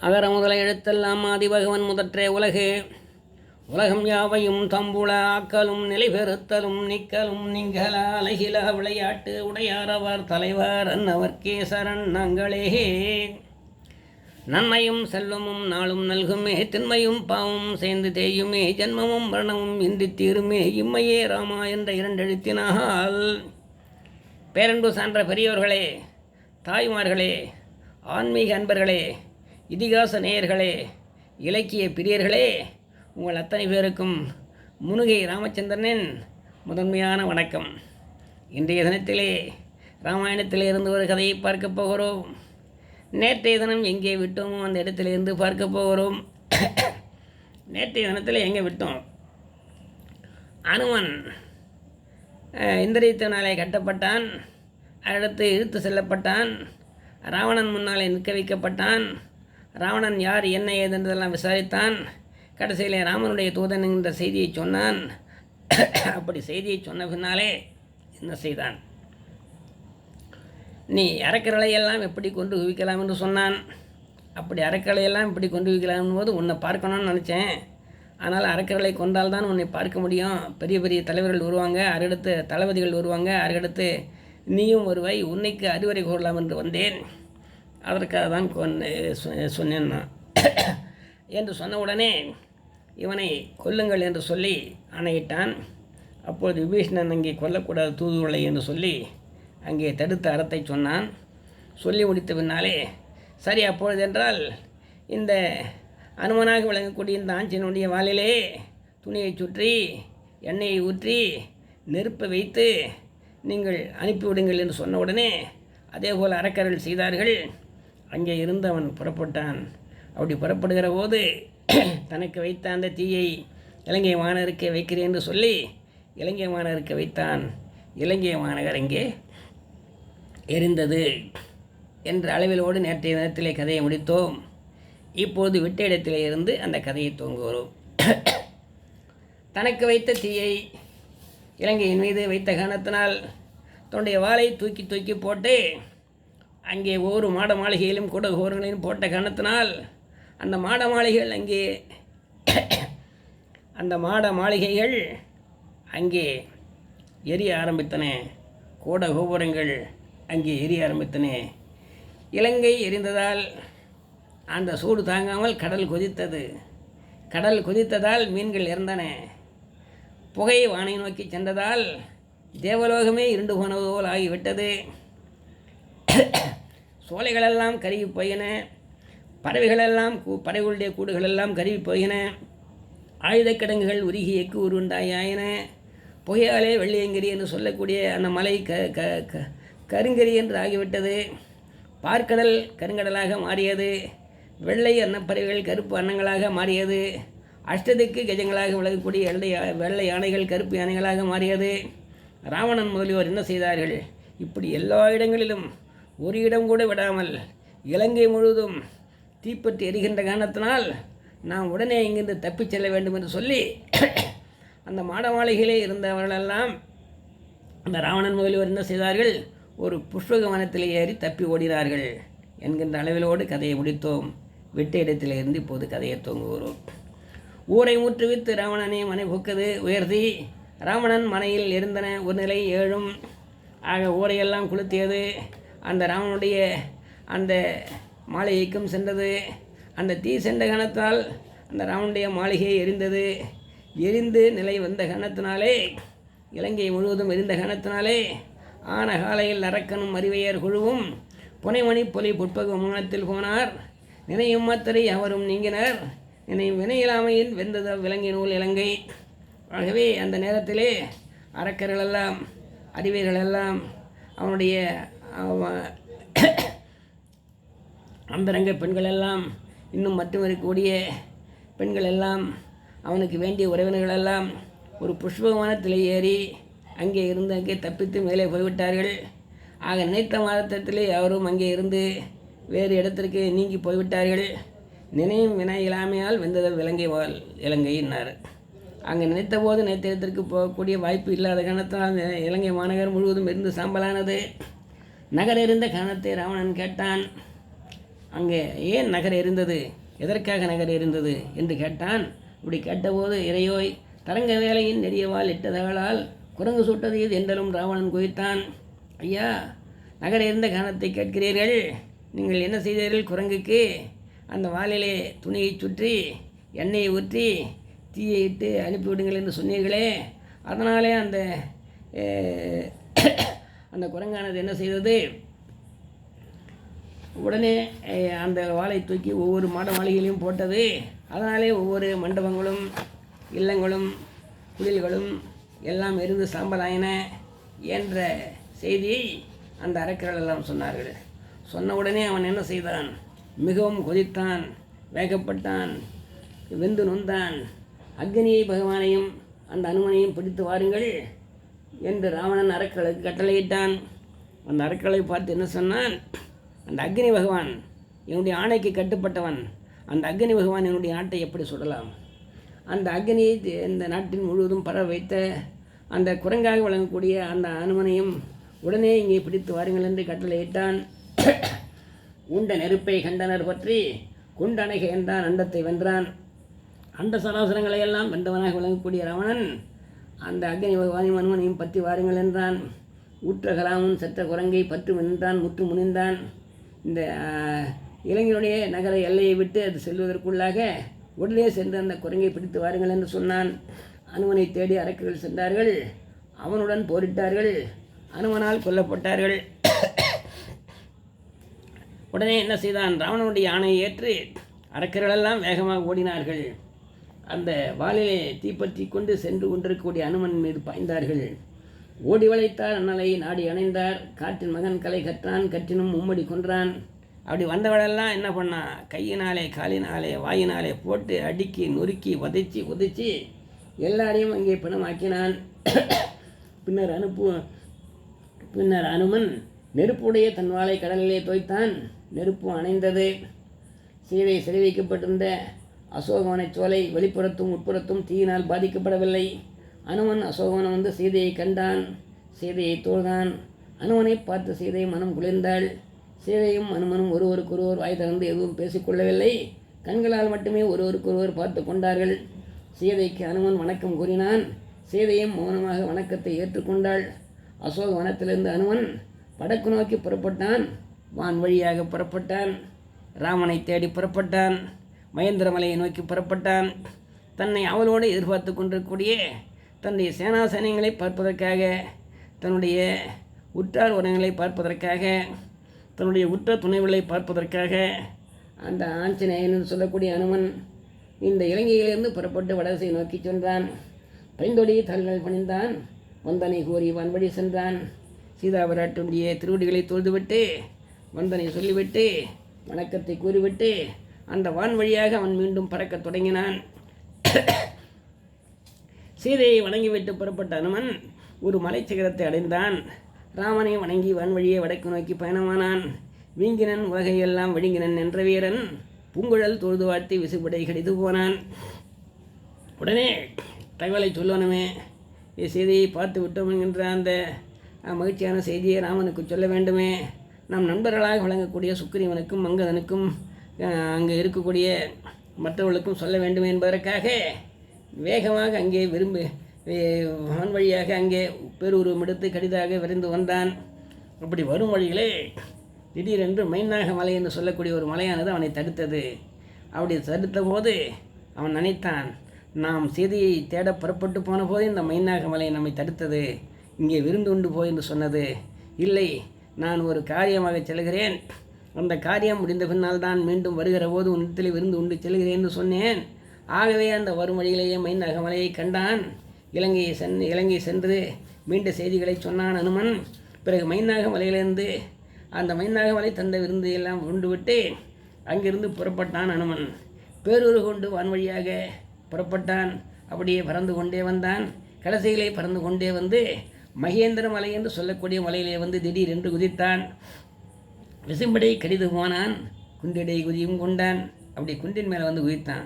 அகர முதல எழுத்தெல்லாம் ஆதிபகவன் முதற்றே உலகு. உலகம் யாவையும் தம்புள ஆக்கலும் நிலைபெறுத்தலும் நிக்கலும் நீங்கள அழகில விளையாட்டு உடையாரவர் தலைவர் அன்னவர்க்கே சரண் நாங்களே. நன்மையும் செல்வமும் நாளும் நல்குமே, திண்மையும் பாவமும் சேர்ந்து தேயுமே, ஜன்மமும் மரணமும் இன்றி தீருமே, இம்மையே ராமா என்ற இரண்டெழுத்தினால். பேரன்பு சான்ற பெரியோர்களே, தாய்மார்களே, ஆன்மீக அன்பர்களே, இதிகாச நேயர்களே, இலக்கிய பிரியர்களே, உங்கள் அத்தனை பேருக்கும் முனுகை ராமச்சந்திரனின் முதன்மையான வணக்கம். இன்றைய தினத்திலே ராமாயணத்திலே இருந்து ஒரு கதையை பார்க்க போகிறோம். நேற்றைய தினம் எங்கே விட்டோமோ அந்த இடத்திலிருந்து பார்க்க போகிறோம். நேற்றைய தினத்தில் எங்கே விட்டோம்? அனுமன் இந்திரியத்தினாலே கட்டப்பட்டான், அடுத்து இழுத்து செல்லப்பட்டான், ராவணன் முன்னாலே நிற்க வைக்கப்பட்டான். ராவணன் யார் என்ன ஏதென்றதெல்லாம் விசாரித்தான். கடைசியிலே ராமனுடைய தூதன் என்ற செய்தியை சொன்னான். அப்படி செய்தியை சொன்ன பின்னாலே என்ன செய்தான்? நீ அறக்கலையெல்லாம் எப்படி கொண்டு குவிக்கலாம் என்று சொன்னான். அப்படி அறக்கலையெல்லாம் எப்படி கொண்டு குவிக்கலாம் போது உன்னை பார்க்கணும்னு நினச்சேன். ஆனால் அறக்கலை கொண்டால் தான் உன்னை பார்க்க முடியும். பெரிய பெரிய தலைவர்கள் வருவாங்க, அடுத்து தளபதிகள் வருவாங்க, அடுத்து நீயும் வருவாய், உன்னைக்கு அறிவுரை கூறலாம் என்று வந்தேன். அதற்காக தான் சொன்னேன் என்று சொன்ன உடனே இவனை கொல்லுங்கள் என்று சொல்லி ஆணையிட்டான். அப்பொழுது விபீஷணன் அங்கே கொல்லக்கூடாது தூதுவளை என்று சொல்லி அங்கே தடுத்த அறத்தை சொன்னான். சொல்லி முடித்த பின்னாலே சரி, அப்பொழுது என்றால் இந்த அனுமனாக விளங்கக்கூடிய இந்த ஆஞ்சனுடைய வாளிலே துணியை சுற்றி எண்ணெயை ஊற்றி நெருப்பை வைத்து நீங்கள் அனுப்பிவிடுங்கள் என்று சொன்ன உடனே அதே போல் அறக்கர்கள் செய்தார்கள். அங்கே இருந்து அவன் புறப்பட்டான். அப்படி புறப்படுகிற போது தனக்கு வைத்த அந்த தீயை இலங்கை மாநகருக்கு வைக்கிறேன் என்று சொல்லி இலங்கை மாநகருக்கு வைத்தான். இலங்கை மாநகர் அங்கே எரிந்தது என்ற அளவிலோடு நேற்றைய தினத்திலே கதையை முடித்தோம். இப்போது விட்ட இடத்திலே இருந்து அந்த கதையை துவங்குகிறோம். தனக்கு வைத்த தீயை இலங்கையின் மீது வைத்த காரணத்தினால் தன்னுடைய வாளை தூக்கி தூக்கி போட்டு அங்கே ஒவ்வொரு மாட மாளிகையிலும் கூட கோரங்களையும் போட்ட காரணத்தினால் அந்த மாட மாளிகைகள் அங்கே எரிய ஆரம்பித்தன. கூட கோபுரங்கள் அங்கே எரிய ஆரம்பித்தன. இலங்கை எரிந்ததால் அந்த சூடு தாங்காமல் கடல் கொதித்தது. கடல் கொதித்ததால் மீன்கள் இறந்தன. புகை வானை நோக்கி சென்றதால் தேவலோகமே இருண்டு போனது போல் ஆகிவிட்டது. சோலைகளெல்லாம் கருகி போயின. பறவைகளெல்லாம் பறவைகளுடைய கூடுகளெல்லாம் கருகி போயின. ஆயுதக் கிடங்குகள் உருகி எக்கு உருண்டாயின. புகையாலே வெள்ளியங்கிரி என்று சொல்லக்கூடிய அந்த மலை கருங்கரி என்று ஆகிவிட்டது. பார்க்கடல் கருங்கடலாக மாறியது. வெள்ளை அன்னப்பறவைகள் கருப்பு அன்னங்களாக மாறியது. அஷ்டதிக்கு கஜங்களாக விளங்கக்கூடிய வெள்ளை யானைகள் கருப்பு யானைகளாக மாறியது. ராவணன் முதலியோர் என்ன செய்தார்கள்? இப்படி எல்லா இடங்களிலும் ஒரு இடம் கூட விடாமல் இலங்கை முழுவதும் தீப்பற்றி எரிகின்ற காரணத்தினால் நாம் உடனே இங்கிருந்து தப்பிச் செல்ல வேண்டும் என்று சொல்லி அந்த மாட மாளிகையிலே இருந்தவர்களெல்லாம் அந்த ராவணன் முதலியோர் என்ன செய்தார்கள்? ஒரு புஷ்பக வனத்தில் ஏறி தப்பி ஓடினார்கள் என்கின்ற அளவிலோடு கதையை முடித்தோம். விட்ட இடத்திலிருந்து இப்போது கதையை துவங்குகிறோம். ஊரை முற்றுவித்து ராவணனை மனை புக்கது உயர்த்தி ராவணன் மனையில் இருந்தன ஒரு நிலை 7 ஆக ஊரையெல்லாம் கொளுத்தியது. அந்த ராவனுடைய அந்த மாளிகைக்கும் சென்றது. அந்த தீ சென்ற கணத்தால் அந்த ராவனுடைய மாளிகை எரிந்தது. எரிந்து நிலை வந்த கணத்தினாலே இலங்கை முழுவதும் எரிந்த கணத்தினாலே ஆன காலையில் அரக்கனும் அறிவையர் குழுவும் புனைமணி பொலி புட்பக விமானத்தில் போனார். நினையும் மாத்திரை அவரும் நீங்கினர். நினையும் வினையிலாமையில் வெந்தது விலங்கி நூல் இலங்கை. ஆகவே அந்த நேரத்திலே அரக்கர்களெல்லாம் அறிவியர்களெல்லாம் அவனுடைய அந்தரங்க பெண்களெல்லாம் இன்னும் மட்டும் இருக்கக்கூடிய பெண்களெல்லாம் அவனுக்கு வேண்டிய உறவினர்களெல்லாம் ஒரு புஷ்பகமானத்தில் ஏறி அங்கே இருந்து அங்கே தப்பித்து மேலே போய்விட்டார்கள். ஆக நினைத்த மாதத்திலே அவரும் அங்கே இருந்து வேறு இடத்திற்கு நீங்கி போய்விட்டார்கள். நினையும் வினை இல்லாமையால் வெந்தது இலங்கையினார். அங்கே நினைத்த போது நினைத்த இடத்திற்கு போகக்கூடிய வாய்ப்பு இல்லாத காரணத்தால் இலங்கை மாநகர் முழுவதும் இருந்து சாம்பலானது. நகர் இருந்த காரணத்தை ராவணன் கேட்டான். அங்கே ஏன் நகர் எரிந்தது, எதற்காக நகர் எரிந்தது என்று கேட்டான். இப்படி கேட்டபோது, இறையோய் தரங்க வேலையின் நெடியவால் இட்டதகளால் குரங்கு சுட்டது இது என்றலும் ராவணன் குவித்தான். ஐயா, நகர் எரிந்த காரணத்தை கேட்கிறீர்கள். நீங்கள் என்ன செய்தீர்கள்? குரங்குக்கு அந்த வாலிலே துணியை சுற்றி எண்ணெயை ஊற்றி தீயை இட்டு அனுப்பிவிடுங்கள் என்று சொன்னீர்களே, அதனாலே அந்த குரங்கானது என்ன செய்தது? உடனே அந்த வாளை தூக்கி ஒவ்வொரு மாட மாளிகையிலையும் போட்டது. அதனாலே ஒவ்வொரு மண்டபங்களும் இல்லங்களும் குடில்களும் எல்லாம் எரிந்து சாம்பலாயின என்ற செய்தியை அந்த அரக்கர்கள் எல்லாம் சொன்னார்கள். சொன்ன உடனே அவன் என்ன செய்தான்? மிகவும் கொதித்தான், வேகப்பட்டான், வெந்து நொந்தான். அக்னியை பகவானையும் அந்த அனுமனையும் பிடித்து வாருங்கள் என்று ராவணன் அரக்கர்களுக்கு கட்டளையிட்டான். அந்த அரக்கர்களை பார்த்து என்ன சொன்னான்? அந்த அக்னி பகவான் என்னுடைய ஆணைக்கு கட்டுப்பட்டவன். அந்த அக்னி பகவான் என்னுடைய ஆட்டை எப்படி சுடலாம்? அந்த அக்னியை இந்த நாட்டின் முழுவதும் பரவ வைத்த அந்த குரங்காக வழங்கக்கூடிய அந்த அனுமனையும் உடனே இங்கே பிடித்து வாருங்கள் என்று கட்டளையிட்டான். உண்ட நெருப்பை கண்டனர் பற்றி குண்டணைக என்றான். அண்டத்தை வென்றான். அண்ட சராசரங்களை எல்லாம் வென்றவனாக விளங்கக்கூடிய ராவணன் அந்த அக்னி பகவானையும் அனுமனையும் பற்றி வாருங்கள் என்றான். ஊற்ற கலாமும் செத்த குரங்கை பற்று வென்றான், முற்று முனிந்தான். இந்த இளைஞனுடைய நகர எல்லையை விட்டு அது செல்வதற்குள்ளாக உடனே சென்று அந்த குரங்கை பிடித்து வாருங்கள் என்று சொன்னான். அனுமனை தேடி அரக்கர்கள் சென்றார்கள். அவனுடன் போரிட்டார்கள். அனுமனால் கொல்லப்பட்டார்கள். உடனே என்ன செய்தான்? ராவணனுடைய ஆணையை ஏற்று அரக்கர்களெல்லாம் வேகமாக ஓடினார்கள். அந்த வாளிலே தீப்பற்றி கொண்டு சென்று கொண்டிருக்கக்கூடிய அனுமன் மீது பாய்ந்தார்கள். ஓடி வளைத்தார் அண்ணலை நாடி அணைந்தார். காற்றின் மகன் கலை கற்றான், கற்றினும் மும்மடி கொன்றான். அப்படி வந்தவளெல்லாம் என்ன பண்ணான்? கையினாலே காலினாலே வாயினாலே போட்டு அடுக்கி நொறுக்கி உதைச்சி எல்லாரையும் அங்கே பிணமாக்கினான். பின்னர் அனுமன் நெருப்புடைய தன் வாளை கடலிலே தோய்த்தான். நெருப்பு அணைந்தது. சீதை சிறை வைக்கப்பட்டிருந்த அசோகவனை சோலை வெளிப்புறத்தும் உட்புறத்தும் தீயினால் பாதிக்கப்படவில்லை. அனுமன் அசோகவனம் வந்து சீதையை கண்டான். சீதையை தோழ்ந்தான். அனுமனை பார்த்து சீதை மனம் குளிர்ந்தாள். சீதையும் அனுமனும் ஒருவருக்கொருவர் வாய் திறந்து எதுவும் பேசிக்கொள்ளவில்லை. கண்களால் மட்டுமே ஒருவருக்கொருவர் பார்த்து கொண்டார்கள். சீதைக்கு அனுமன் வணக்கம் கூறினான். சீதையும் மௌனமாக வணக்கத்தை ஏற்றுக்கொண்டாள். அசோக வனத்திலிருந்து அனுமன் வடக்கு நோக்கி புறப்பட்டான். வான் வழியாக புறப்பட்டான். ராமனை தேடி புறப்பட்டான். மகேந்திரமலையை நோக்கி புறப்பட்டான். தன்னை அவளோடு எதிர்பார்த்து கொண்டிருக்கக்கூடிய தன்னுடைய சேனாசேனைகளை பார்ப்பதற்காக, தன்னுடைய உற்றார் உறவுகளை பார்ப்பதற்காக, தன்னுடைய உற்ற துணைவிகளை பார்ப்பதற்காக அந்த ஆஞ்சநேயன் என்று சொல்லக்கூடிய அனுமன் இந்த இலங்கையிலிருந்து புறப்பட்டு வடசை நோக்கி சென்றான். பைந்தொடி தல்கள் பணிந்தான். வந்தனை கூறி வான்வழி சென்றான். சீதாபிராட்டுடைய திருவடிகளை தொழுதுவிட்டு வந்தனை சொல்லிவிட்டு வணக்கத்தை கூறிவிட்டு அந்த வான் வழியாக அவன் மீண்டும் பறக்கத் தொடங்கினான். சீதையை வணங்கிவிட்டு புறப்பட்ட அனுமன் ஒரு மலைச்சிகரத்தை அடைந்தான். ராமனை வணங்கி வான்வழியே வடக்கு நோக்கி பயணமானான். வீங்கினன் உலகையெல்லாம் விழுங்கினன் என்ற வீரன் பூங்குழல் தொழுது வாழ்த்தி விசுபடை கடிது போனான். உடனே தகவலை சொல்லணுமே, சீதையை பார்த்து விட்டோம் என்கின்ற அந்த மகிழ்ச்சியான செய்தியை ராமனுக்கு சொல்ல வேண்டுமே. நம் நண்பர்களாக வழங்கக்கூடிய சுக்கிரீவனுக்கும் மங்கதனுக்கும் அங்கே இருக்கக்கூடிய மற்றவர்களுக்கும் சொல்ல வேண்டும் என்பதற்காக வேகமாக அங்கே வான் வழியாக அங்கே பேருருவம் எடுத்து கடிதாக விரைந்து வந்தான். அப்படி வரும் வழிகளே திடீரென்று மைனாக மலை என்று சொல்லக்கூடிய ஒரு மலையானது அவனை தடுத்தது. அப்படி தடுத்த போது அவன் நினைத்தான், நாம் சீதையை தேட புறப்பட்டு போன போது இந்த மைனாக மலை நம்மை தடுத்தது, இங்கே விருந்து உண்டு போய் என்று சொன்னது. இல்லை, நான் ஒரு காரியமாக செல்கிறேன். அந்த காரியம் முடிந்த பின்னால் தான் மீண்டும் வருகிற போது உன்னிடத்தில் விருந்து உண்டு செல்கிறேன் என்று சொன்னேன். ஆகவே அந்த வரும் வழியிலேயே மைனாக மலையை கண்டான். இலங்கை சென்று மீண்ட செய்திகளை சொன்னான் அனுமன். பிறகு மைனாக மலையிலிருந்து அந்த மைனாக மலை தந்த விருந்து எல்லாம் உண்டுவிட்டு அங்கிருந்து புறப்பட்டான் அனுமன். பேரூர் கொண்டு வான்வழியாக புறப்பட்டான். அப்படியே பறந்து கொண்டே வந்தான். கடைசியிலே பறந்து கொண்டே வந்து மகேந்திர மலை என்று சொல்லக்கூடிய மலையிலே வந்து திடீரென்று குதித்தான். விசும்படை கடிது போனான். குண்டிடை குதியும் கொண்டான். அப்படி குண்டின் மேலே வந்து குதித்தான்.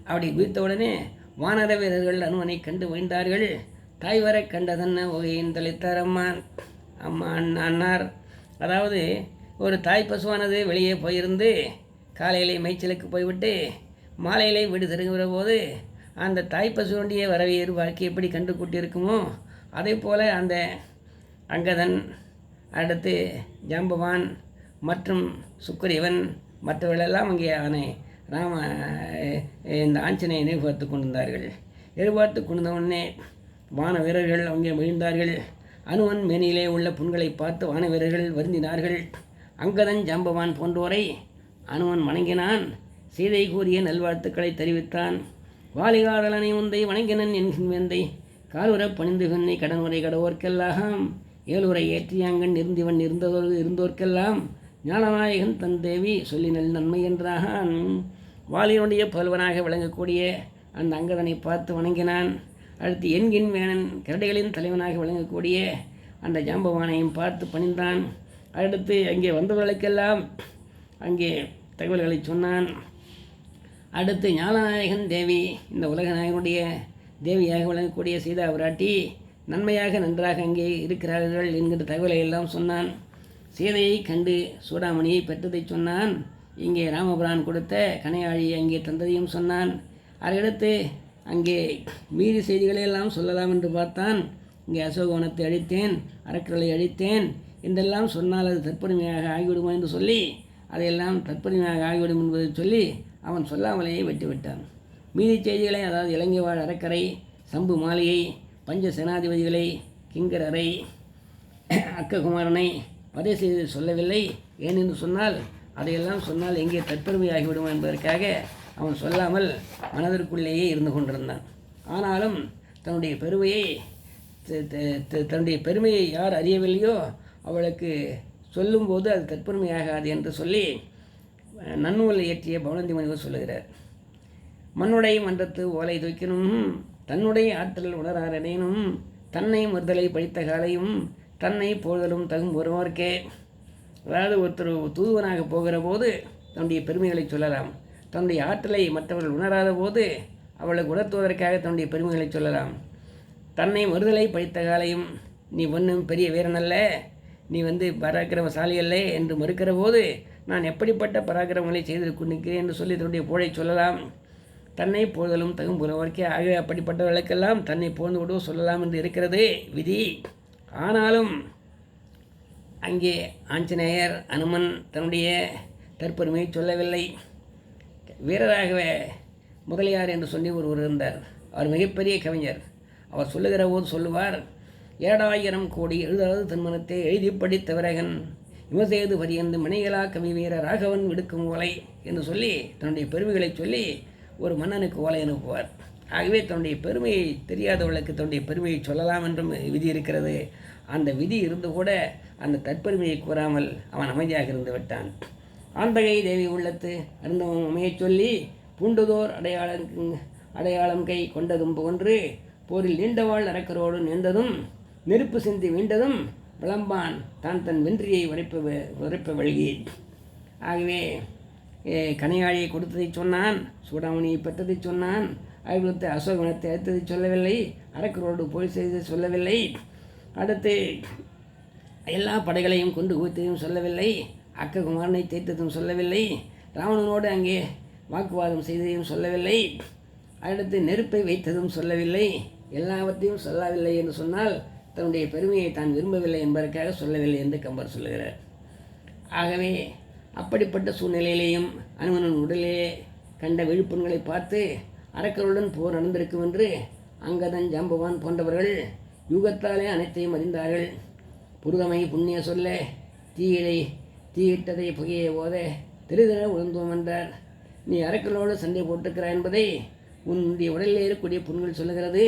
அப்படி குதித்தவுடனே வானர வீரர்கள் அனுமனை கண்டு வைந்தார்கள். தாய் வர கண்டதன்ன ஒகையின் தலைத்தார் அம்மா அண்ணார். அதாவது ஒரு தாய் பசுவானது வெளியே போயிருந்து காலையிலே மேய்ச்சலுக்கு போய்விட்டு மாலையிலே வீடு திரும்புகிற போது அந்த தாய்ப்பசுவண்டிய வரவை எதிர்பார்க்க எப்படி கண்டு கூட்டியிருக்குமோ அதே போல் அந்த அங்கதன், அடுத்து ஜாம்பவான் மற்றும் சுக்கிரீவன் மற்றவர்களெல்லாம் அங்கே அவனை இந்த ஆஞ்சநேயனை எதிர்பார்த்து கொண்டிருந்தார்கள். எதிர்பார்த்து கொண்டிருந்தவுடனே வான வீரர்கள் அங்கே விழுந்தார்கள். அனுமன் மேனியிலே உள்ள புண்களை பார்த்து வான வீரர்கள் வருந்தினார்கள். அங்கதன், ஜாம்பவான் போன்றோரை அனுமன் வணங்கினான். சீதை கூறிய நல்வாழ்த்துக்களை தெரிவித்தான். வாலிகாதலனை உந்தை வணங்கினன் என்கின்ற காலுறப் பணிந்து கண்ணை கடனுரை கடவோர்க்கெல்லாம் ஏழுரை ஏற்றியாங்கன் இருந்திவன் இருந்தோர்க்கெல்லாம் ஞானநாயகன் தன் தேவி சொல்லினல் நன்மை என்றான். வாலினுடைய புதல்வனாக விளங்கக்கூடிய அந்த அங்கதனை பார்த்து வணங்கினான். அடுத்து என்கின் வேணன் கரடிகளின் தலைவனாக விளங்கக்கூடிய அந்த ஜாம்பவானையும் பார்த்து பணிந்தான். அடுத்து அங்கே வந்தவர்களுக்கெல்லாம் அங்கே தகவல்களை சொன்னான். அடுத்து ஞானநாயகன் தேவி, இந்த உலக நாயகனுடைய தேவியாக விளங்கக்கூடிய சீதா பிராட்டி நன்மையாக நன்றாக அங்கே இருக்கிறார்கள் என்கிற தகவலை எல்லாம் சொன்னான். சீதையை கண்டு சூடாமணியை பெற்றதை சொன்னான். இங்கே ராமபிரான் கொடுத்த கனையாழியை அங்கே தந்ததையும் சொன்னான். அதையடுத்து அங்கே மீதி செய்திகளை எல்லாம் சொல்லலாம் என்று பார்த்தான். இங்கே அசோகவனத்தை அழித்தேன், அரக்கர்களை அழித்தேன் என்றெல்லாம் சொன்னால் அது தற்பெருமையாக ஆகிவிடுமோ என்று சொல்லி அதையெல்லாம் தற்பெருமையாக ஆகிவிடும் என்பதை சொல்லி அவன் சொல்லாமலேயே வெட்டிவிட்டான். மீதி செய்திகளை, அதாவது இலங்கை வாழ் அரக்கரை, சம்பு மாலையை, பஞ்ச சேனாதிபதிகளை, கிங்கரரை, அக்ககுமாரனை வதை செய்து சொல்லவில்லை. ஏனென்று சொன்னால் அதையெல்லாம் சொன்னால் எங்கே தற்பெருமையாகிவிடும் என்பதற்காக அவன் சொல்லாமல் மனதிற்குள்ளேயே இருந்து கொண்டிருந்தான். ஆனாலும் தன்னுடைய பெருமையை யார் அறியவில்லையோ அவளுக்கு சொல்லும்போது அது தற்பெருமையாகாது என்று சொல்லி நன்னூலை இயற்றிய பவனந்தி முனிவர் சொல்லுகிறார். மண்ணுடைய மன்றத்து ஓலை தூக்கினும் தன்னுடைய ஆற்றல் உணராரடையினும் தன்னை முறுதலை படித்த காலையும் தன்னை போதலும் தகும் ஒருவர்க்கே. அதாவது ஒருத்தர் தூதுவனாக போகிற போது தன்னுடைய பெருமைகளை சொல்லலாம். தன்னுடைய ஆற்றலை மற்றவர்கள் உணராத போது அவளுக்கு உணர்த்துவதற்காக தன்னுடைய பெருமைகளை சொல்லலாம். தன்னை மறுதலை படித்த காலையும் நீ ஒன்றும் பெரிய வீரனல்ல, நீ பராக்கிரமசாலி அல்ல என்று மறுக்கிற போது நான் எப்படிப்பட்ட பராக்கிரமங்களை செய்து கொண்டிருக்கிறேன் என்று சொல்லி தன்னுடைய புகழை சொல்லலாம். தன்னை போதலும் தகும் புலவர்க்கே. ஆகவே அப்படிப்பட்டவர்களுக்கெல்லாம் தன்னை போந்து விடுவோ சொல்லலாம் என்று இருக்கிறது விதி. ஆனாலும் அங்கே ஆஞ்சநேயர், அனுமன் தன்னுடைய தற்பெருமையை சொல்லவில்லை. வீரராகவே முதலியார் என்று சொல்லி ஒருவர் இருந்தார். அவர் மிகப்பெரிய கவிஞர். அவர் சொல்லுகிற போது சொல்லுவார், 7000 கோடி எழுதாவது தன்மனத்தை எழுதி படித்தவரகன் இமசேது பரியந்து மணிகளா கவி வீர ராகவன் விடுக்கும் ஓலை என்று சொல்லி தன்னுடைய பெருமைகளை சொல்லி ஒரு மன்னனுக்கு ஓலை அனுப்புவார். ஆகவே தன்னுடைய பெருமையை தெரியாதவர்களுக்கு தன்னுடைய பெருமையை சொல்லலாம் என்றும் விதி இருக்கிறது. அந்த விதி இருந்து கூட அந்த தற்பெருமையை கூறாமல் அவன் அமைதியாக இருந்து விட்டான். ஆந்தகை தேவி உள்ளத்து அருந்தவம் அமையச் சொல்லி பூண்டுதோர் அடையாளம் கை கொண்டதும் போன்று போரில் நீண்டவாள் அரக்கரோடு நீண்டதும் நெருப்பு சிந்தி மீண்டதும் விளம்பான் தான் தன் வென்றியை உரைப்ப வழி. ஆகவே கனையாழியை கொடுத்ததை சொன்னான், சூடாமணியை பெற்றதை சொன்னான், ஆய்வுலத்தை அசோகவனத்தை அழைத்ததை சொல்லவில்லை, அரக்கரோடு போய் செய்ததை சொல்லவில்லை, அடுத்து எல்லா படைகளையும் கொண்டு குவித்ததையும் சொல்லவில்லை, அக்ககுமாரனை தேய்த்ததும் சொல்லவில்லை, ராவணனோடு அங்கே வாக்குவாதம் செய்ததையும் சொல்லவில்லை, அடுத்து நெருப்பை வைத்ததும் சொல்லவில்லை. எல்லாவற்றையும் சொல்லவில்லை என்று சொன்னால் தன்னுடைய பெருமையை தான் விரும்பவில்லை என்பதற்காக சொல்லவில்லை என்று கம்பர் சொல்லுகிறார். ஆகவே அப்படிப்பட்ட சூழ்நிலையிலேயும் அனுமனின் உடலிலே கண்ட விழுப்புண்களை பார்த்து அரக்கருடன் போர் நடந்திருக்கும் என்று அங்கதன், ஜாம்பவான் போன்றவர்கள் யூகத்தாலே அனைத்தையும் அறிந்தார்கள். புருதமை புண்ணிய சொல்ல தீயிட்டதை புகையை போத திருதிர உழந்தோம் என்றார். நீ அரக்கர்களோடு சண்டை போட்டிருக்கிறாய் என்பதை உன்னுடைய உடலில் இருக்கக்கூடிய புண்கள் சொல்லுகிறது.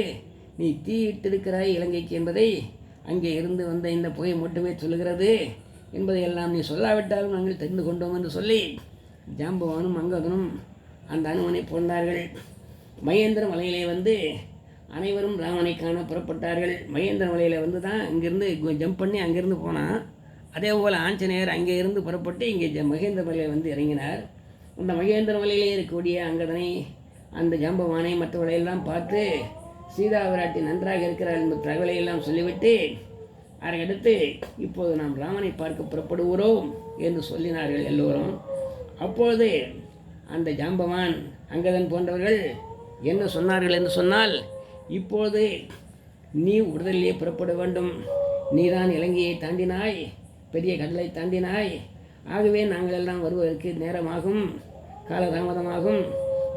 நீ தீயிட்டிருக்கிறாய் இலங்கைக்கு என்பதை அங்கே இருந்து வந்த இந்த புகை மட்டுமே சொல்லுகிறது என்பதையெல்லாம் நீ சொல்லாவிட்டாலும் நாங்கள் தெரிந்து கொண்டோம் என்று சொல்லி ஜாம்பவானும் அங்கதனும் அந்த அனுமனை போன்றார்கள். மகேந்திர மலையிலே அனைவரும் ராமனை காண புறப்பட்டார்கள். மகேந்திர மலையில் தான் அங்கேருந்து ஜம்ப் பண்ணி அங்கேருந்து போனான். அதே போல் ஆஞ்சநேயர் அங்கே இருந்து புறப்பட்டு இங்கே மகேந்திர மலையில் இறங்கினார். அந்த மகேந்திர மலையிலே இருக்கக்கூடிய அங்கதனை, அந்த ஜாம்பவானை மற்றவர்களையெல்லாம் பார்த்து சீதா விராட்டி நன்றாக இருக்கிறார் என்ற தகவலையெல்லாம் சொல்லிவிட்டு அதற்கடுத்து இப்போது நாம் ராமனை பார்க்க புறப்படுகிறோம் என்று சொல்லினார்கள் எல்லோரும். அப்பொழுது அந்த ஜாம்பவான் அங்கதன் போன்றவர்கள் என்ன சொன்னார்கள் என்று சொன்னால், இப்போது நீ உடலிலே புறப்பட வேண்டும். நீதான் இலங்கையை தாண்டினாய், பெரிய கடலை தாண்டினாய். ஆகவே நாங்கள் எல்லாம் வருவதற்கு நேரமாகும், காலதாமதமாகும்.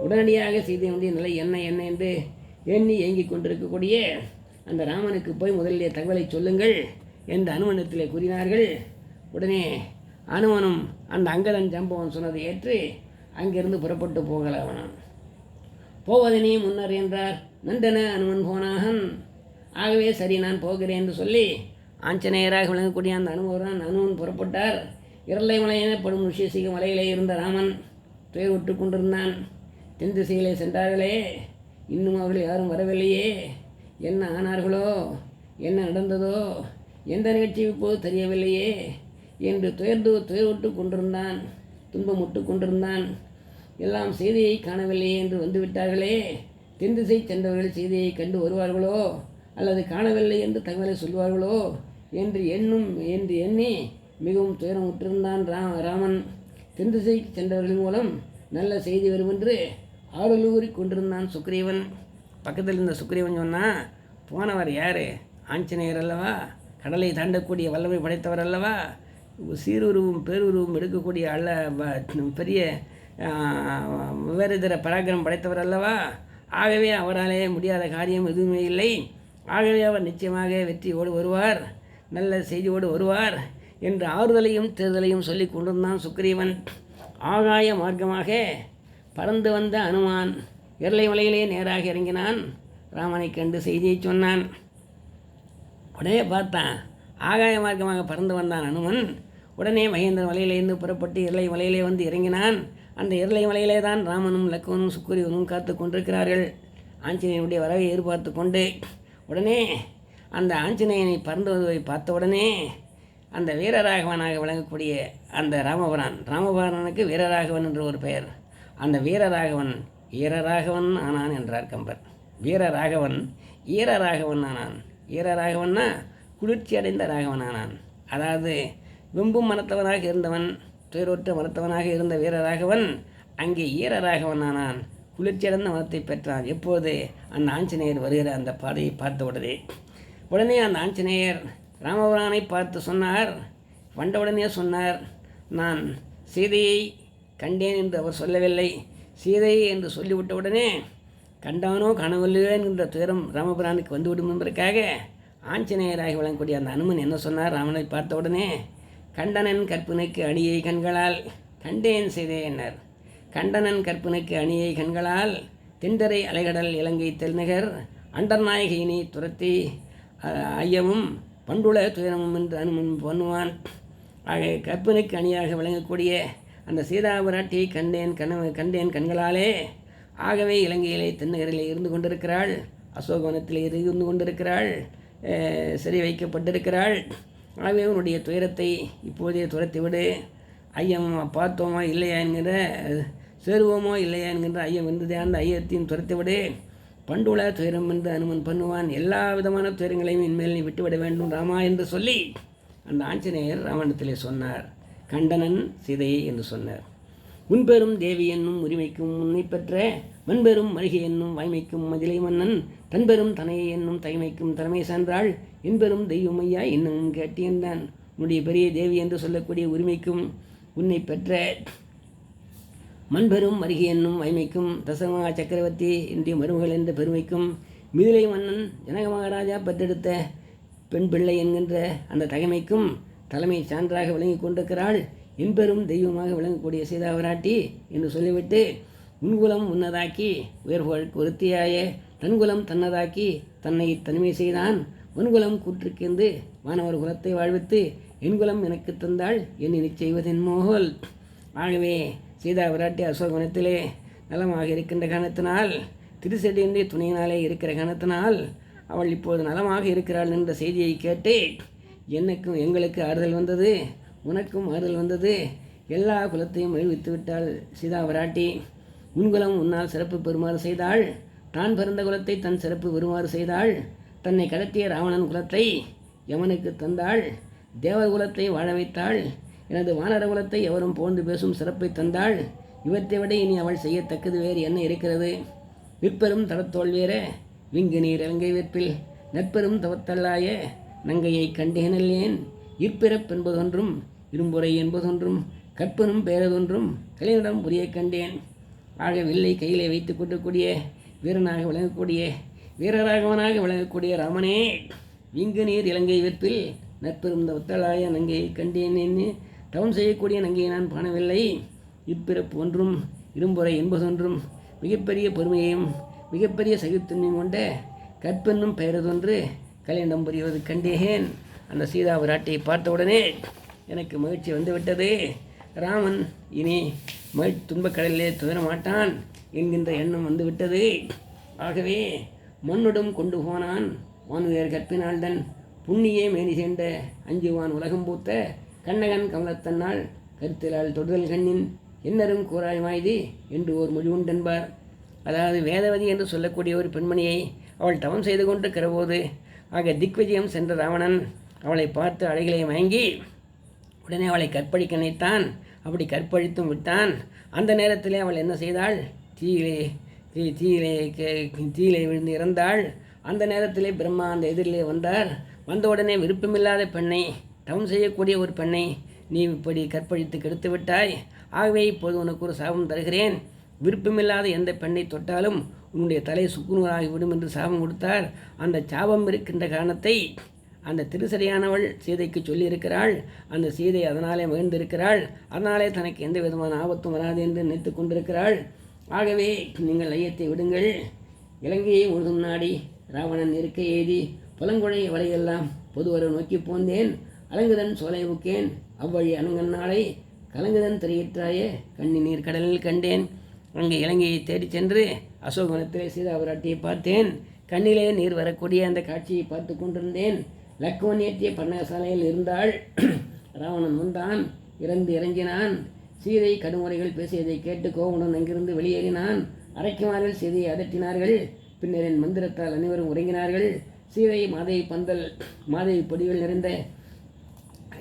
உடனடியாக சீதையினுடைய நிலை என்ன என்ன என்று எண்ணி ஏங்கிக் கொண்டிருக்கக்கூடிய அந்த ராமனுக்கு போய் முதலிலே தகவலை சொல்லுங்கள் என்று அனுமனத்திலே கூறினார்கள். உடனே அனுமனும் அந்த அங்கதன் ஜம்பவன் சொன்னதை ஏற்று அங்கிருந்து புறப்பட்டு போகலாம். போவதனே முன்னர் என்றார். நந்தன அனுமன் போனாகன். ஆகவே சரி, நான் போகிறேன் என்று சொல்லி ஆஞ்சநேயராக விளங்கக்கூடிய அந்த அனுமன் புறப்பட்டார். இரளை மலை எனப்படும் ரிஷிசிக மலையிலே இருந்த ராமன் துயர்வுற்று கொண்டிருந்தான். தென் திசையிலே சென்றார்களே, இன்னும் அவர்கள் யாரும் வரவில்லையே, என்ன ஆனார்களோ, என்ன நடந்ததோ, எந்த நிகழ்ச்சி இப்போது தெரியவில்லையே என்று துயர்வுற்று கொண்டிருந்தான், துன்பமுட்டு கொண்டிருந்தான். எல்லாம் செய்தியை காணவில்லையே என்று வந்துவிட்டார்களே, தென் திசை சென்றவர்கள் செய்தியை கண்டு வருவார்களோ அல்லது காணவில்லை என்று தகவலை சொல்வார்களோ என்று எண்ணி மிகவும் துயரமுற்றிருந்தான் ராமன். தென் திசைக்கு சென்றவர்கள் மூலம் நல்ல செய்தி வரும் என்று ஆறுலூறி கொண்டிருந்தான் சுக்ரீவன். பக்கத்தில் இருந்த சுக்ரீவன் சொன்னால், போனவர் யார்? ஆஞ்சநேயர் அல்லவா, கடலை தாண்டக்கூடிய வல்லமை படைத்தவர் அல்லவா, சீருருவும் பேருருவும் எடுக்கக்கூடிய பெரிய விவரிதர பராக்கிரம் படைத்தவர் அல்லவா. ஆகவே அவராலே முடியாத காரியம் எதுவுமே இல்லை. ஆகவே அவர் நிச்சயமாக வெற்றியோடு வருவார், நல்ல செய்தியோடு வருவார் என்று ஆறுதலையும் தேர்தலையும் சொல்லி கொண்டிருந்தான் சுக்ரீவன். ஆகாய மார்க்கமாக பறந்து வந்த அனுமான் எல்லை மலையிலே நேராக இறங்கினான். ராமனை கண்டு செய்தியை சொன்னான். உடனே பார்த்தான், ஆகாய மார்க்கமாக பறந்து வந்தான் அனுமன். உடனே மகேந்திர மலையிலிருந்து புறப்பட்டு எல்லை மலையிலே வந்து இறங்கினான். அந்த எல்லை மலையிலே தான் ராமனும் லக்குவனும் சுக்ரீவனும் காத்து கொண்டிருக்கிறார்கள், ஆஞ்சநேயனுடைய வரவை எதிர்பார்த்து கொண்டு. உடனே அந்த ஆஞ்சநேயனை பறந்து வருவதை பார்த்த உடனே அந்த வீரராகவனாக விளங்கக்கூடிய அந்த ராமபுரானுக்கு வீரராகவன் என்று ஒரு பெயர். அந்த வீரராகவன் ஈரராகவன் ஆனான் என்றார் கம்பர். வீரராகவன் ஈரராகவன் ஆனான். ஈரராகவன்னா குளிர்ச்சி அடைந்த ராகவன் ஆனான். அதாவது வெம்பும் மனத்தவனாக இருந்தவன், துயரோற்ற மனத்தவனாக இருந்த வீரராகவன் அங்கே ஈரராகவன் ஆனான், குளிர்ச்சியடைந்த மனத்தை பெற்றான். எப்போது அந்த ஆஞ்சநேயர் வருகிற அந்த பாதையை பார்த்த உடனே அந்த ஆஞ்சநேயர் ராமபுரானை பார்த்து சொன்னார். வந்தவுடனே சொன்னார், நான் சீதையை கண்டேன் என்று அவர் சொல்லவில்லை, சீதையை என்று சொல்லிவிட்டவுடனே கண்டானோ காணவில்லையோ என்கின்ற துயரம் ராமபுரானுக்கு வந்துவிடும் என்பதற்காக ஆஞ்சநேயராக விளங்கக்கூடிய அந்த அனுமன் என்ன சொன்னார்? ராமனை பார்த்தவுடனே, கண்டனன் கற்பனைக்கு அணியை கண்களால் கண்டேன் சீதை என்னார். கண்டனன் கற்பனைக்கு அணியை கண்களால் தென்தரை அலைகடல் இலங்கை தெல்நகர் அண்டர்நாயகியினை துரத்தி ஐயமும் பண்டுள துயரமும் என்று அனுமன் பண்ணுவான். ஆக கற்பனைக்கு அணியாக விளங்கக்கூடிய அந்த சீதாபிராட்டியை கண்டேன் கண்களாலே. ஆகவே இலங்கையிலே தென்னகரிலே இருந்து கொண்டிருக்கிறாள், அசோகவனத்திலே இருந்து கொண்டிருக்கிறாள், சிறை வைக்கப்பட்டிருக்கிறாள். ஆகவே உன்னுடைய துயரத்தை இப்போதே துரத்திவிடு. ஐயம் பார்த்தோமா இல்லையா என்கிற, சேருவோமோ இல்லையா என்கின்ற ஐயம் இருந்ததே, அந்த ஐயத்தையும் துரத்திவிடு. பண்டுள துயரம் என்று அனுமன் பண்ணுவான். எல்லா விதமான துயரங்களையும் இன்மேல் நீ விட்டுவிட வேண்டும் ராமா என்று சொல்லி அந்த ஆஞ்சநேயர் ராவணத்திலே சொன்னார். கண்டனன் சீதையை என்று சொன்னார். முன்பெரும் தேவி என்னும் உரிமைக்கும் முன்னை பெற்ற மண்பெரும் மருகை என்னும் வாய்மைக்கும் மதிலை மன்னன் தன்பெரும் தனையை என்னும் தகைமைக்கும் தலைமை சான்றாள் என்பெரும் தெய்வமையா இன்னமும் கேட்டியன்றான். உன்னுடைய பெரிய தேவி என்று சொல்லக்கூடிய உரிமைக்கும் உன்னை பெற்ற மண்பெரும் மருகை என்னும் வாய்மைக்கும் தசமகா சக்கரவர்த்தி இன்றைய மருமகள் என்ற பெருமைக்கும் மிதிலை மன்னன் ஜனக மகாராஜா பெற்றெடுத்த பெண் பிள்ளை என்கின்ற அந்த தகைமைக்கும் தலைமை சான்றாக விளங்கி கொண்டிருக்கிறாள். என்பெரும் தெய்வமாக விளங்கக்கூடிய சீதாபிராட்டி என்று சொல்லிவிட்டு, உன்குலம் உன்னதாக்கி உயர்வுகளுக்கு ஒருத்தியாய தன்குலம் தன்னதாக்கி தன்னை தனிமை செய்தான். உன்குலம் கூற்றுக்கென்று வானவர் குலத்தை வாழ்வித்து என்குலம் எனக்கு தந்தாள் என்னை செய்வதென் மோகல். ஆகவே சீதாபிராட்டி அசோகவனத்திலே நலமாக இருக்கின்ற காரணத்தினால், திருச்செடியின்றி துணையினாலே இருக்கிற காரணத்தினால் அவள் இப்போது நலமாக இருக்கிறாள் என்ற செய்தியை கேட்டு எங்களுக்கு ஆறுதல் வந்தது, உனக்கும் ஆறுதல் வந்தது. எல்லா குலத்தையும் அழிவித்து விட்டாள் சீதாபிராட்டி. உன்குலம் உன்னால் சிறப்பு பெறுமாறு செய்தாள். தான் பிறந்த குலத்தை தன் சிறப்பு பெறுமாறு செய்தாள். தன்னை கடத்திய ராவணன் குலத்தை யமனுக்கு தந்தாள். தேவ குலத்தை வாழ வைத்தாள். எனது வானர குலத்தை எவரும் போன்று பேசும் சிறப்பை தந்தாள். இவற்றை விட இனி அவள் செய்யத்தக்கது வேறு என்ன இருக்கிறது? விற்பெரும் தவத்தோல் வேற விங்கு நீர் இலங்கை வெற்பில் நட்பெரும் தவத்தல்லாய நங்கையை கண்டேனல்லேன். இற்பிறப் என்பதொன்றும் இரும்புரை என்பதொன்றும் கற்பனும் பேரதொன்றும் கலைஞரிடம் புரிய கண்டேன். ஆக வில்லை கையிலே வைத்து கொண்டக்கூடிய வீரனாக விளங்கக்கூடிய வீரராகவனாக விளங்கக்கூடிய ராமனே, விங்கு நீர் இலங்கை வெற்பில் நட்பெரும் தவத்தலாய நங்கையை கண்டேன். என்று தவம் செய்யக்கூடிய நங்கையை நான் காணவில்லை. இப்பிறப்பு ஒன்றும் இரும்புரை என்பதொன்றும் மிகப்பெரிய பொறுமையையும் மிகப்பெரிய சகித்தன்மையும் கொண்ட கற்பென்னும் பெயரதொன்று கலையிடம் புரிவது கண்டேன். அந்த சீதா விராட்டியை பார்த்தவுடனே எனக்கு மகிழ்ச்சி வந்துவிட்டது. ராமன் இனி துன்பக்கடலிலே துயர மாட்டான் என்கின்ற எண்ணம் வந்துவிட்டது. ஆகவே மண்ணுடன் கொண்டு போனான் வானுயர் கற்பினால்தன் புண்ணியே மேனி சேர்ந்த அஞ்சுவான் உலகம் பூத்த கண்ணகன் கமலத்தன்னால் கருத்திலால் தொடுதல் கண்ணின் என்னரும் கூறாய் மாய்தி என்று ஓர் மொழி உண்டென்பார். அதாவது வேதவதி என்று சொல்லக்கூடிய ஒரு பெண்மணியை அவள் தவம் செய்து கொண்டிருக்கிற போது ஆக திக்விஜயம் சென்ற ராவணன் அவளை பார்த்து அழகிலே மயங்கி உடனே அவளை கற்பழிக்க நினைத்தான். அப்படி கற்பழித்தும் விட்டான். அந்த நேரத்திலே அவள் என்ன செய்தாள்? தீயிலே விழுந்து இறந்தாள். அந்த நேரத்திலே பிரம்மா அந்த எதிரிலே வந்தார். வந்தவுடனே விருப்பமில்லாத பெண்ணை, தவம் செய்யக்கூடிய ஒரு பெண்ணை நீ இப்படி கற்பழித்து கெடுத்து விட்டாய். ஆகவே இப்போது உனக்கு ஒரு சாபம் தருகிறேன். விருப்பமில்லாத எந்த பெண்ணை தொட்டாலும் உன்னுடைய தலை சுக்குநூறாகிவிடும் என்று சாபம் கொடுத்தார். அந்த சாபம் இருக்கின்ற காரணத்தை அந்த திருசரியானவள் சீதைக்கு சொல்லியிருக்கிறாள். அந்த சீதை அதனாலே மகிழ்ந்திருக்கிறாள். அதனாலே தனக்கு எந்த விதமான ஆபத்தும் வராது என்று நினைத்து கொண்டிருக்கிறாள். ஆகவே நீங்கள் ஐயத்தை விடுங்கள். இலங்கையை முழுதும் நாடி ராவணன் இருக்க ஏதி புலங்குழை வரையெல்லாம் பொதுவரை நோக்கி போந்தேன். அலங்குதன் சோலை முக்கேன் அவ்வழி அணுங்கன் நாளை கலங்குதன் திரையிற்றாய கண்ணி நீர் கடலில் கண்டேன். அங்கே இலங்கையை தேடி சென்று அசோகவனத்திலே சீதா விராட்டியை பார்த்தேன். கண்ணிலே நீர் வரக்கூடிய அந்த காட்சியை பார்த்து கொண்டிருந்தேன். லக்குவன் ஏற்றிய பன்னகசாலையில் இருந்தாள். ராவணன் வந்தான். இறங்கினான். சீதை கடுமுறைகள் பேசியதை கேட்டு கோவனுடன் அங்கிருந்து வெளியேறினான். அரைக்குமார்கள் சீதையை அதட்டினார்கள். பின்னர் என் மந்திரத்தால் அனைவரும் உறங்கினார்கள். சீதை மாதவி பொடிகள் நிறைந்த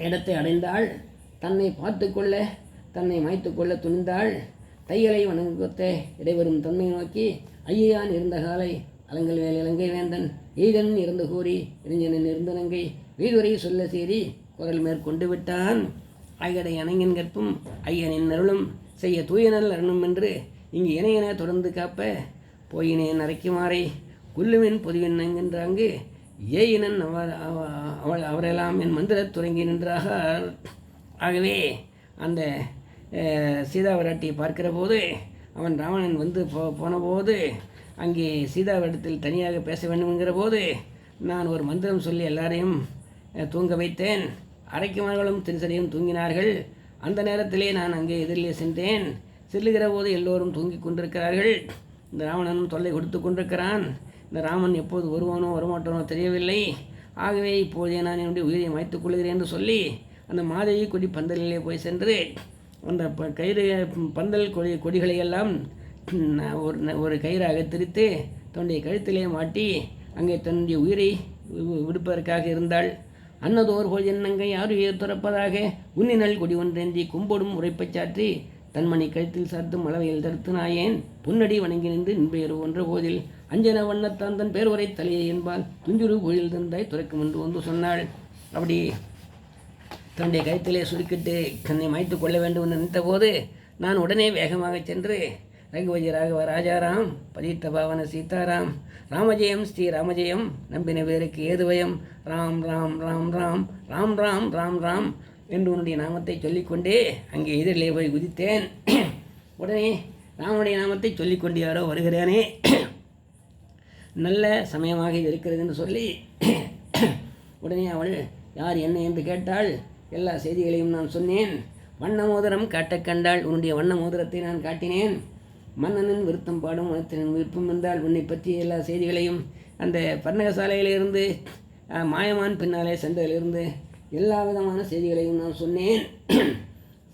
இடத்தை அடைந்தாள். தன்னை பார்த்து கொள்ள, தன்னை மாய்த்து கொள்ள துணிந்தாள். தையலை வணங்கொத்த இடைவரும் தன்மை நோக்கி ஐயான் இருந்த காலை அலங்கல் வேல் இலங்கை வேந்தன் எய்தன் இறந்து கூறி இளைஞனின் இருந்த நங்கை வீதுவரை சொல்ல சேரி குரல் மேற்கொண்டு விட்டான். ஆகடை அணங்கின் கற்பும் ஐயனின் அருளும் செய்ய தூயனல் அருணும் என்று இங்கு இணையென தொடர்ந்து காப்ப போயினேன் அரைக்குமாறை குல்லுவின் பொதுவின் என்கின்றாங்கு ஏயினன் அவரெல்லாம் என் மந்திரத் துறங்கி நின்றாக. ஆகவே அந்த சீதாவிராட்டியை பார்க்கிற போது அவன் ராவணன் வந்து போனபோது அங்கே சீதாவிடத்தில் தனியாக பேச வேண்டும் என்கிற போது நான் ஒரு மந்திரம் சொல்லி எல்லாரையும் தூங்க வைத்தேன். அரைக்குமார்களும் திருசரியும் தூங்கினார்கள். அந்த நேரத்திலே நான் அங்கே எதிரிலே சென்றேன். செல்லுகிற போது எல்லோரும் தூங்கி கொண்டிருக்கிறார்கள். இந்த ராவணனும் தொல்லை கொடுத்து கொண்டிருக்கிறான். இந்த ராமன் எப்போது வருவானோ வரமாட்டானோ தெரியவில்லை. ஆகவே இப்போதே நான் என்னுடைய உயிரை மாய்த்துக் கொள்கிறேன் என்று சொல்லி அந்த மாதவி கொடி பந்தலிலே போய் சென்று அந்த கயிறு பந்தல் கொடிகளையெல்லாம் ஒரு கயிறாக திரித்து தன்னுடைய கழுத்திலே மாட்டி அங்கே தன்னுடைய உயிரை விடுப்பதற்காக இருந்தாள். அன்னதோர் போல் என்னங்கை யார் உயிர் துறப்பதாக உன்னினல் கொடி ஒன்றேந்தி கும்போடும் உரைப்பச் சாற்றி தன்மணி கழுத்தில் சார்த்தும் அளவையில் தடுத்து நாயேன் புன்னடி வணங்கி நின்று நின்பெயர் ஒன்ற போதில் அஞ்சன வண்ணத்தான் தன் பேர் உரை தலையை என்பால் துஞ்சுரு கோயில் தந்தாய் துறக்கும் என்று வந்து சொன்னாள். அப்படி தன்னுடைய கழுத்திலே சுருக்கிட்டு தன்னை மாய்த்து கொள்ள வேண்டும் என்று நினைத்த போது நான் உடனே வேகமாக சென்று ரகுவதி ராகவ ராஜாராம் பதித்த பாவன சீதாராம் ராமஜெயம் ஸ்ரீ ராமஜெயம் நம்பின பேருக்கு ஏதுவயம் ராம் ராம் ராம் ராம் ராம் ராம் ராம் ராம் என்று உன்னுடைய நாமத்தை சொல்லிக்கொண்டே அங்கே எதிரிலே போய் குதித்தேன். உடனே ராமனுடைய நாமத்தை சொல்லிக்கொண்டு யாரோ வருகிறானே, நல்ல சமயமாக இருக்கிறது என்று சொல்லி உடனே அவள் யார் என்ன என்று கேட்டாள். எல்லா செய்திகளையும் நான் சொன்னேன். வண்ண மோதிரம் காட்டக் கண்டாள். உன்னுடைய வண்ண மோதிரத்தை நான் காட்டினேன். மன்னனின் விருத்தம் பாடும் மனத்தின் விருப்பம் வந்தால் உன்னை பற்றிய எல்லா செய்திகளையும் அந்த பன்னகசாலையிலிருந்து மாயமான் பின்னாலே சென்றதிலிருந்து எல்லா விதமான செய்திகளையும் நான் சொன்னேன்.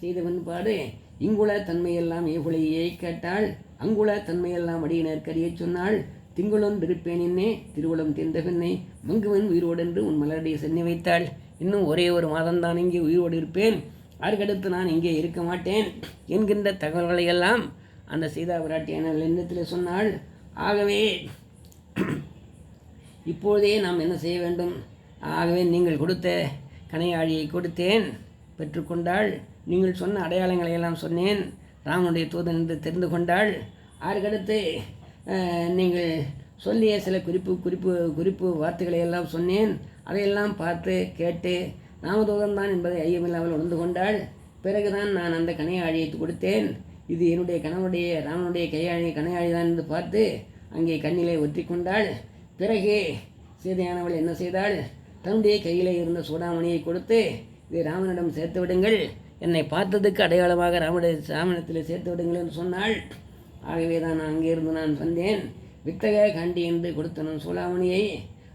செய்த பின்பாடு இங்குள தன்மையெல்லாம் ஏகுலையை கேட்டாள். அங்குள தன்மையெல்லாம் அடியினர் கறியை சொன்னாள். திங்குளம் திருப்பேன் என்னே திருவுளம் தீர்ந்த பெண்ணை மங்குவன் உயிரோடென்று உன் மலரடியை சென்னி வைத்தாள். இன்னும் ஒரே ஒரு மாதம்தான் இங்கே உயிரோடு இருப்பேன். அதற்கடுத்து நான் இங்கே இருக்க மாட்டேன் என்கின்ற தகவல்களை எல்லாம் அந்த சீதா பிராட்டியான எண்ணத்தில் சொன்னாள். ஆகவே இப்போதே நாம் என்ன செய்ய வேண்டும்? ஆகவே நீங்கள் கொடுத்த கணையாழியை கொடுத்தேன், பெற்றுக்கொண்டாள். நீங்கள் சொன்ன அடையாளங்களை எல்லாம் சொன்னேன், ராமனுடைய தூதன் என்று தெரிந்து கொண்டாள். அதற்கடுத்து நீங்கள் சொல்லிய சில குறிப்பு வார்த்தைகளை எல்லாம் சொன்னேன், அதையெல்லாம் பார்த்து கேட்டு ராமதூதன் தான் என்பதை ஐயமில்லாமல் உணர்ந்து கொண்டாள். பிறகுதான் நான் அந்த கணையாழியை கொடுத்தேன், இது என்னுடைய கணவனுடைய ராமனுடைய கணையாழி தான் என்று பார்த்து அங்கே கண்ணிலே ஒற்றி கொண்டாள். பிறகு சீதையானவள் என்ன செய்தாள்? தன்னுடைய கையிலே இருந்த சூடாமணியை கொடுத்து, இதை ராமனிடம் சேர்த்து விடுங்கள், என்னை பார்த்ததுக்கு அடையாளமாக ராமனிடத்தில் சேர்த்து விடுங்கள் என்று சொன்னாள். ஆகவே தான் அங்கிருந்து நான் வந்தேன். வித்தக காண்டி என்று கொடுத்த நான் சூளாமணியை,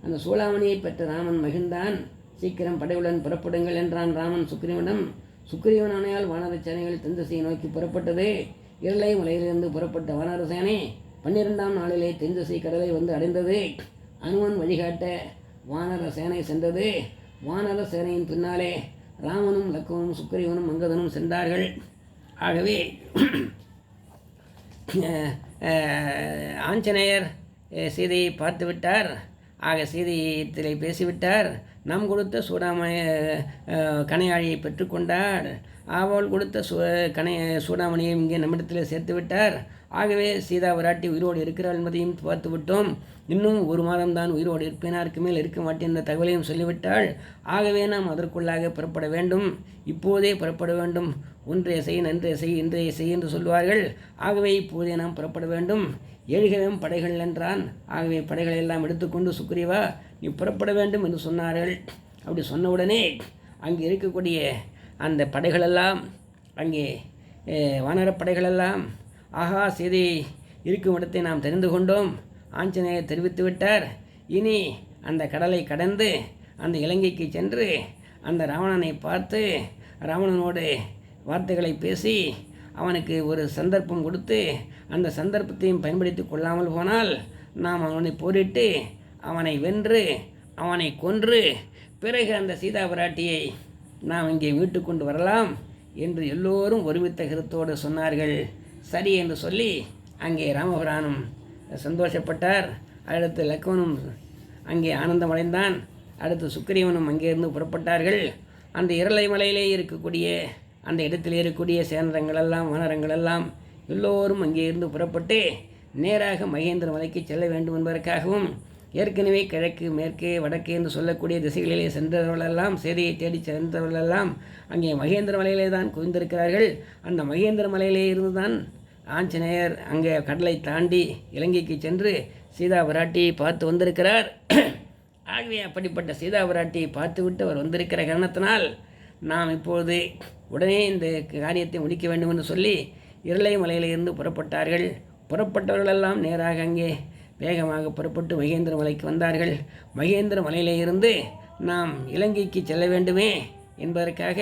அந்த சூளாமணியை பெற்ற ராமன் மகிழ்ந்தான். சீக்கிரம் படையுடன் புறப்படுங்கள் என்றான் ராமன் சுக்ரீவனிடம். சுக்ரீவன் ஆணையால் வானர சேனைகள் தென்திசையை நோக்கி புறப்பட்டது. இருளை மலையிலிருந்து புறப்பட்ட வானர சேனை 12ஆம் நாளிலே தென்திசை கடலை வந்து அடைந்தது. அனுமன் வழிகாட்ட வானர சேனை சென்றது. வானர சேனையின் பின்னாலே ராமனும் லக்குவனும் சுக்ரீவனும் அங்கதனும் சென்றார்கள். ஆகவே ஆஞ்சநேயர் சீதையை பார்த்து விட்டார். ஆக சீதையத்திலே பேசிவிட்டார். நாம் கொடுத்த கணையாழியை பெற்றுக்கொண்டார். அவள் கொடுத்த சூடாமணியை இங்கே நம்மிடத்தில் சேர்த்து விட்டார். ஆகவே சீதா விராட்டி உயிரோடு இருக்கிறாள் என்பதையும் பார்த்து விட்டோம். இன்னும் 1 மாதம்தான் உயிரோடு இருப்பேனாருக்கு மேல் இருக்க மாட்டேன் என்ற தகவலையும் சொல்லிவிட்டாள். ஆகவே நாம் அதற்குள்ளாக புறப்பட வேண்டும், இப்போதே புறப்பட வேண்டும். ஒன்றைய செய் நன்றைய செய் இன்றைய செய் என்று சொல்வார்கள். ஆகவே இப்போதே நாம் புறப்பட வேண்டும். 7 படைகள் என்றான். ஆகவே படைகளை எல்லாம் எடுத்துக்கொண்டு சுக்ரீவா நீ புறப்பட வேண்டும் என்று சொன்னார்கள். அப்படி சொன்னவுடனே அங்கே இருக்கக்கூடிய அந்த படைகளெல்லாம், அங்கே வானரப்படைகளெல்லாம், ஆகா சீதை இருக்கும் இடத்தை நாம் தெரிந்து கொண்டோம், ஆஞ்சநேயர் தெரிவித்து விட்டார். இனி அந்த கடலை கடந்து அந்த இலங்கைக்கு சென்று அந்த ராவணனை பார்த்து ராவணனோடு வார்த்தைகளை பேசி அவனுக்கு ஒரு சந்தர்ப்பம் கொடுத்து அந்த சந்தர்ப்பத்தையும் பயன்படுத்தி கொள்ளாமல் போனால் நாம் அவனை போரிட்டு அவனை வென்று அவனை கொன்று பிறகு அந்த சீதா பிராட்டியை நாம் இங்கே மீட்டு கொண்டு வரலாம் என்று எல்லோரும் ஒருமித்த கருத்தோடு சொன்னார்கள். சரி என்று சொல்லி அங்கே ராமபிரானும் சந்தோஷப்பட்டார். அடுத்து லக்ஷ்மணும் அங்கே ஆனந்தமடைந்தான். அடுத்து சுக்ரீவனும் அங்கேருந்து புறப்பட்டார்கள். அந்த இருளை மலையிலே இருக்கக்கூடிய அந்த இடத்தில் இருக்கக்கூடிய சேனரங்களெல்லாம் வனரங்களெல்லாம் எல்லோரும் அங்கே இருந்து புறப்பட்டு நேராக மகேந்திர மலைக்கு செல்ல வேண்டும் என்பதற்காகவும் ஏற்கனவே கிழக்கு மேற்கு வடக்கு என்று சொல்லக்கூடிய திசைகளிலே சென்றவர்களெல்லாம் சேதையை தேடி சென்றவர்களெல்லாம் அங்கே மகேந்திர மலையிலே தான் குவிந்திருக்கிறார்கள். அந்த மகேந்திர மலையிலே இருந்து தான் ஆஞ்சநேயர் அங்கே கடலை தாண்டி இலங்கைக்கு சென்று சீதா பிராட்டியை பார்த்து வந்திருக்கிறார். ஆகவே அப்படிப்பட்ட சீதா பிராட்டியை பார்த்துவிட்டு அவர் வந்திருக்கிற காரணத்தினால் நாம் இப்போது உடனே இந்த காரியத்தை முடிக்க வேண்டும் என்று சொல்லி இருளை மலையிலிருந்து புறப்பட்டார்கள். புறப்பட்டவர்களெல்லாம் நேராக அங்கே வேகமாக புறப்பட்டு மகேந்திர மலைக்கு வந்தார்கள். மகேந்திர மலையிலே இருந்து நாம் இலங்கைக்கு செல்ல வேண்டுமே என்பதற்காக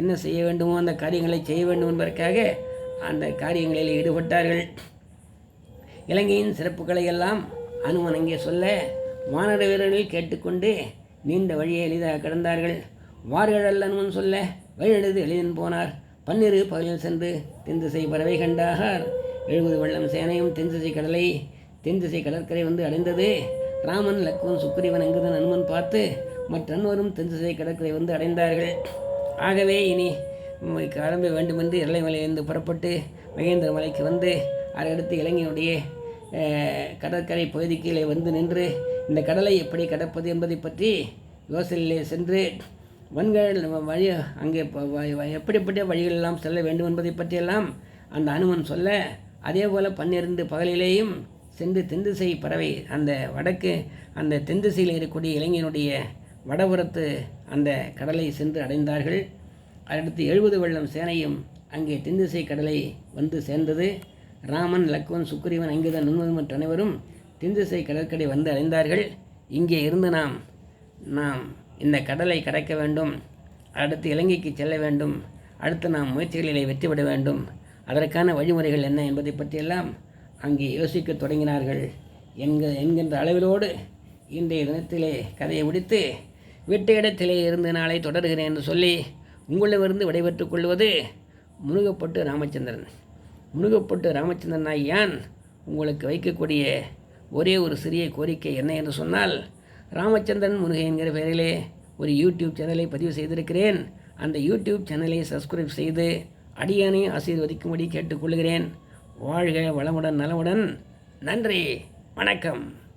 என்ன செய்ய வேண்டுமோ அந்த காரியங்களை செய்ய வேண்டும் என்பதற்காக அந்த காரியங்களில் ஈடுபட்டார்கள். இலங்கையின் சிறப்புகளை எல்லாம் அனுமன் அங்கே சொல்ல வானர வீரர்கள் கேட்டுக்கொண்டு நீண்ட வழியை எளிதாக கடந்தார்கள். வார்கள் அனுமன் சொல்ல வழியெழுது எளிதன் போனார். 12 பகலில் சென்று தென்திசை பறவை கண்டார். 70 வெள்ளம் சேனையும் தென்திசை கடற்கரை வந்து அடைந்தது. ராமன் லக்ஷ்மன் சுக்ரீவன் அங்குதான் அனுமன் பார்த்து மற்ற அன்வரும் தென்திசை கடற்கரை வந்து அடைந்தார்கள். ஆகவே இனி கிளம்ப வேண்டுமென்று எல்லைமலையிலிருந்து புறப்பட்டு மகேந்திர மலைக்கு வந்து அதற்கடுத்து இலங்கையினுடைய கடற்கரை பகுதிக்கீழே வந்து நின்று இந்த கடலை எப்படி கடப்பது என்பதை பற்றி யோசனையிலே சென்று வன்கள் வழி அங்கே எப்படிப்பட்ட வழிகளெல்லாம் செல்ல வேண்டும் என்பதை பற்றியெல்லாம் அந்த அனுமன் சொல்ல அதே போல் 12 பகலிலேயும் சென்று தென்திசை பறவை அந்த வடக்கு அந்த தென்திசையில் இருக்கக்கூடிய இலங்கையினுடைய வடபுறத்து அந்த கடலை சென்று அடைந்தார்கள். அடுத்து 70 வெள்ளம் சேனையும் அங்கே தென்திசை கடலை வந்து சேர்ந்தது. ராமன் லக்ஷ்மன் சுக்ரீவன் அங்குதான் நுண்ணுவது மற்ற அனைவரும் தென்திசை கடற்கரை வந்து அடைந்தார்கள். இங்கே இருந்து நாம் இந்த கடலை கடக்க வேண்டும், அடுத்து இலங்கைக்கு செல்ல வேண்டும், அடுத்து நாம் முயற்சிகளிலே வெற்றி பெற வேண்டும், அதற்கான வழிமுறைகள் என்ன என்பதை பற்றியெல்லாம் அங்கே யோசிக்க தொடங்கினார்கள். என்கின்ற அளவிலோடு இன்றைய தினத்திலே கதையை முடித்து விட்ட இடத்திலே இருந்து நாளை தொடர்கிறேன் என்று சொல்லி உங்களிடமிருந்து விடைபெற்றுக் கொள்வது முருகப்பட்டு ராமச்சந்திரன். முருகப்பட்டு ராமச்சந்திரன் யான் உங்களுக்கு வைக்கக்கூடிய ஒரே ஒரு சிறிய கோரிக்கை என்ன என்று சொன்னால், ராமச்சந்திரன் முருகன் என்கிற பெயரிலே ஒரு யூடியூப் சேனலை பதிவு செய்திருக்கிறேன். அந்த யூடியூப் சேனலை சப்ஸ்கிரைப் செய்து அடியானை ஆசீர்வதிக்கும்படி கேட்டுக்கொள்கிறேன். வாழ்க வளமுடன் நலமுடன். நன்றி, வணக்கம்.